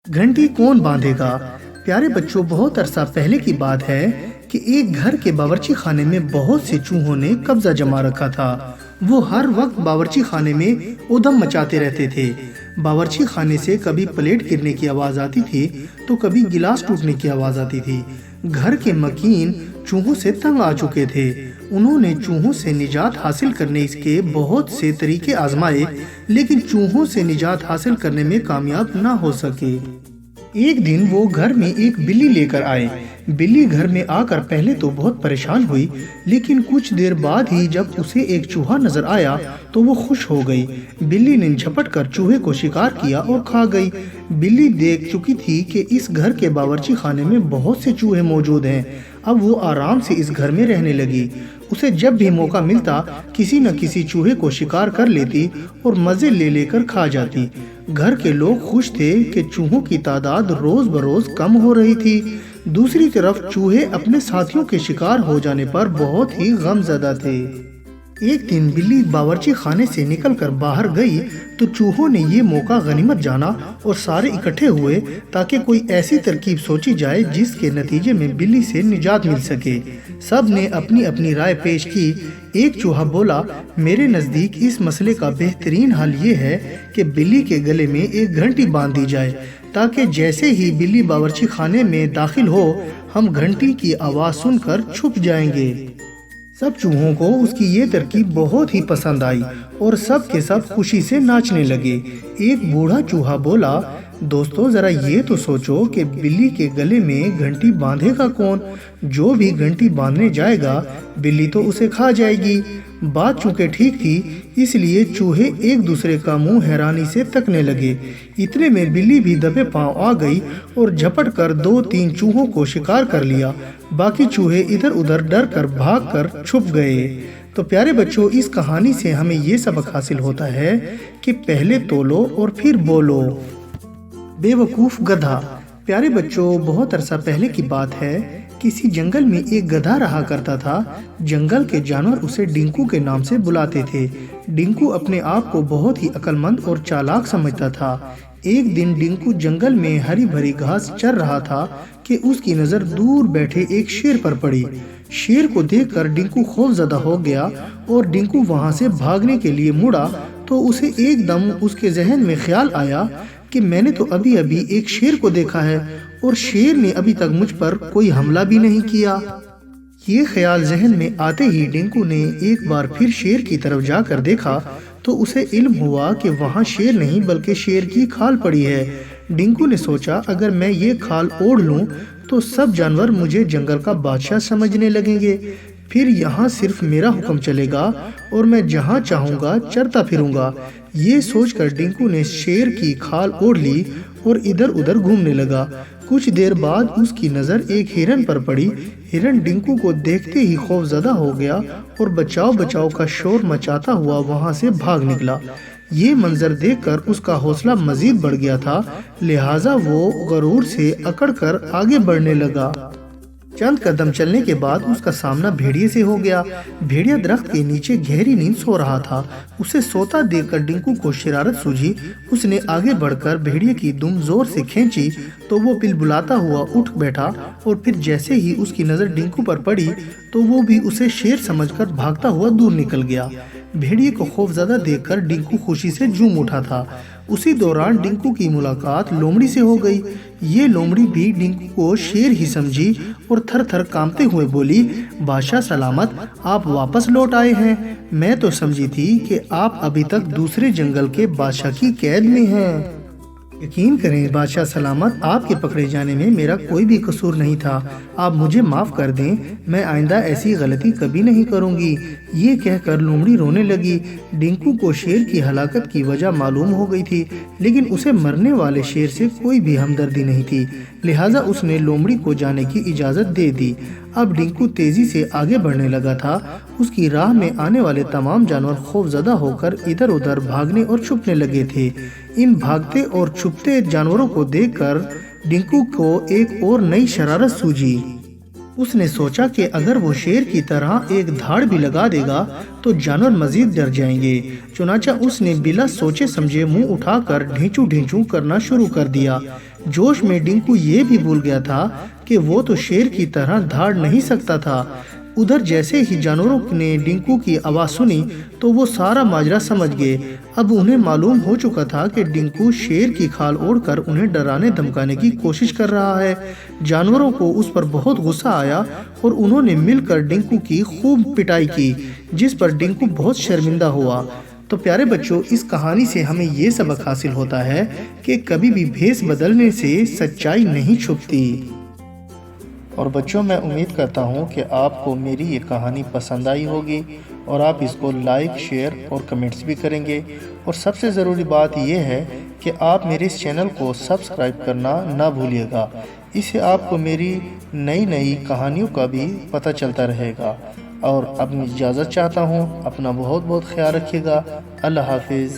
घंटी कौन बांधेगा। प्यारे बच्चों, बहुत अरसा पहले की बात है कि एक घर के बावर्ची खाने में बहुत से चूहों ने कब्जा जमा रखा था। वो हर वक्त बावर्ची खाने में उधम मचाते रहते थे। बावर्ची खाने से कभी प्लेट गिरने की आवाज आती थी तो कभी गिलास टूटने की आवाज आती थी। घर के मकीन चूहों से तंग आ चुके थे। उन्होंने चूहों से निजात हासिल करने के बहुत से तरीके आजमाए, लेकिन चूहों से निजात हासिल करने में कामयाब ना हो सके। एक दिन वो घर में एक बिल्ली लेकर आए। बिल्ली घर में आकर पहले तो बहुत परेशान हुई, लेकिन कुछ देर बाद ही जब उसे एक चूहा नजर आया तो वो खुश हो गई। बिल्ली ने झपट कर चूहे को शिकार किया और खा गई। बिल्ली देख चुकी थी कि इस घर के बावर्ची खाने में बहुत से चूहे मौजूद हैं। अब वो आराम से इस घर में रहने लगी। उसे जब भी मौका मिलता किसी न किसी चूहे को शिकार कर लेती और मजे ले लेकर खा जाती। घर के लोग खुश थे कि चूहों की तादाद रोज बरोज कम हो रही थी। दूसरी तरफ चूहे अपने साथियों के शिकार हो जाने पर बहुत ही गमज़दा थे। एक दिन बिल्ली बावर्ची खाने से निकलकर बाहर गई तो चूहों ने ये मौका गनीमत जाना और सारे इकट्ठे हुए ताकि कोई ऐसी तरकीब सोची जाए जिसके नतीजे में बिल्ली से निजात मिल सके। सब ने अपनी अपनी राय पेश की। एक चूहा बोला, मेरे नज़दीक इस मसले का बेहतरीन हल ये है कि बिल्ली के गले में एक घंटी बांध दी जाए ताकि जैसे ही बिल्ली बावर्ची खाने में दाखिल हो हम घंटी की आवाज़ सुनकर छुप जाएंगे। सब चूहों को उसकी ये तरकीब बहुत ही पसंद आई और सब के सब खुशी से नाचने लगे। एक बूढ़ा चूहा बोला, दोस्तों जरा ये तो सोचो कि बिल्ली के गले में घंटी बांधेगा कौन। जो भी घंटी बांधने जाएगा बिल्ली तो उसे खा जाएगी। बात चूंकि ठीक थी इसलिए चूहे एक दूसरे का मुंह हैरानी से तकने लगे। इतने में बिल्ली भी दबे पांव आ गई और झपट कर 2-3 चूहों को शिकार कर लिया। बाकी चूहे इधर उधर डर कर भाग कर छुप गए। तो प्यारे बच्चों, इस कहानी से हमें ये सबक हासिल होता है कि पहले तोलो और फिर बोलो। बेवकूफ गधा। प्यारे बच्चों, बहुत अरसा पहले की बात है। किसी जंगल में एक गधा रहा करता था। जंगल के जानवर उसे डिंकू के नाम से बुलाते थे। डिंकू अपने आप को बहुत ही अक्लमंद और चालाक समझता था। एक दिन डिंकू जंगल में हरी भरी घास चर रहा था कि उसकी नजर दूर बैठे एक शेर पर पड़ी। शेर को देखकर डिंकू खौफजदा हो गया और डिंकू वहां से भागने के लिए मुड़ा तो उसे एकदम उसके जहन में ख्याल आया कि मैंने तो अभी अभी एक शेर को देखा है और शेर ने अभी तक मुझ पर कोई हमला भी नहीं किया। ये ख्याल जहन में आते ही डिंकू ने एक बार फिर शेर की तरफ जाकर देखा तो उसे इल्म हुआ कि वहाँ शेर नहीं बल्कि शेर की खाल पड़ी है। डिंकू ने सोचा, अगर मैं ये खाल ओढ़ लूं तो सब जानवर मुझे जंगल का बादशाह समझने लगेंगे। फिर यहाँ सिर्फ मेरा हुक्म चलेगा और मैं जहाँ चाहूँगा चरता फिरूंगा। ये सोचकर डिंकू ने शेर की खाल ओढ़ ली और इधर उधर घूमने लगा। कुछ देर बाद उसकी नज़र एक हिरन पर पड़ी। हिरन डिंकू को देखते ही खौफजदा हो गया और बचाओ बचाओ का शोर मचाता हुआ वहां से भाग निकला। ये मंजर देखकर उसका हौसला मजीद बढ़ गया था, लिहाजा वो गरूर से अकड़ कर आगे बढ़ने लगा। चंद कदम चलने के बाद उसका सामना भेड़िए से हो गया। भेड़िया दरख्त के नीचे गहरी नींद सो रहा था। उसे सोता देखकर डिंकू को शरारत सूझी। उसने आगे बढ़कर भेड़िए की दुम जोर से खींची तो वो बिलबुलाता हुआ उठ बैठा और फिर जैसे ही उसकी नज़र डिंकू पर पड़ी तो वो भी उसे शेर समझकर भागता हुआ दूर निकल गया। भेड़िए को खौफजदा देखकर डिंकू खुशी से झूम उठा था। उसी दौरान डिंकू की मुलाकात लोमड़ी से हो गई। ये लोमड़ी भी डिंकू को शेर ही समझी और थर थर कांपते हुए बोली, बादशाह सलामत, आप वापस लौट आए हैं। मैं तो समझी थी कि आप अभी तक दूसरे जंगल के बादशाह की कैद में हैं। यकीन करें बादशाह सलामत, आपके पकड़े जाने में मेरा कोई भी कसूर नहीं था। आप मुझे माफ़ कर दें, मैं आइंदा ऐसी गलती कभी नहीं करूंगी। ये कहकर लोमड़ी रोने लगी। डिंकू को शेर की हलाकत की वजह मालूम हो गई थी, लेकिन उसे मरने वाले शेर से कोई भी हमदर्दी नहीं थी, लिहाजा उसने लोमड़ी को जाने की इजाज़त दे दी। अब डिंकू तेजी से आगे बढ़ने लगा था। उसकी राह में आने वाले तमाम जानवर खौफजदा होकर इधर उधर भागने और छुपने लगे थे। इन भागते और छुपते जानवरों को देखकर डिंकू को एक और नई शरारत सूझी। उसने सोचा कि अगर वो शेर की तरह एक धाड़ भी लगा देगा तो जानवर मजीद डर जाएंगे। चुनाचा उसने बिना सोचे समझे मुंह उठाकर ढींचू ढींचू करना शुरू कर दिया। जोश में डिंकू ये भी भूल गया था कि वो तो शेर की तरह दहाड़ नहीं सकता था। उधर जैसे ही जानवरों ने डिंकू की आवाज़ सुनी तो वो सारा माजरा समझ गए। अब उन्हें मालूम हो चुका था कि डिंकू शेर की खाल ओढ़कर उन्हें डराने धमकाने की कोशिश कर रहा है। जानवरों को उस पर बहुत गुस्सा आया और उन्होंने मिलकर डिंकू की खूब पिटाई की, जिस पर डिंकू बहुत शर्मिंदा हुआ। तो प्यारे बच्चों, इस कहानी से हमें ये सबक हासिल होता है कि कभी भी भेष बदलने से सच्चाई नहीं छुपती। और बच्चों, मैं उम्मीद करता हूँ कि आपको मेरी ये कहानी पसंद आई होगी और आप इसको लाइक, शेयर और कमेंट्स भी करेंगे। और सबसे ज़रूरी बात यह है कि आप मेरे इस चैनल को सब्सक्राइब करना ना भूलिएगा। इससे आपको मेरी नई नई कहानियों का भी पता चलता रहेगा। और अब मैं इजाज़त चाहता हूँ। अपना बहुत बहुत ख्याल रखिएगा। अल्लाह हाफिज़।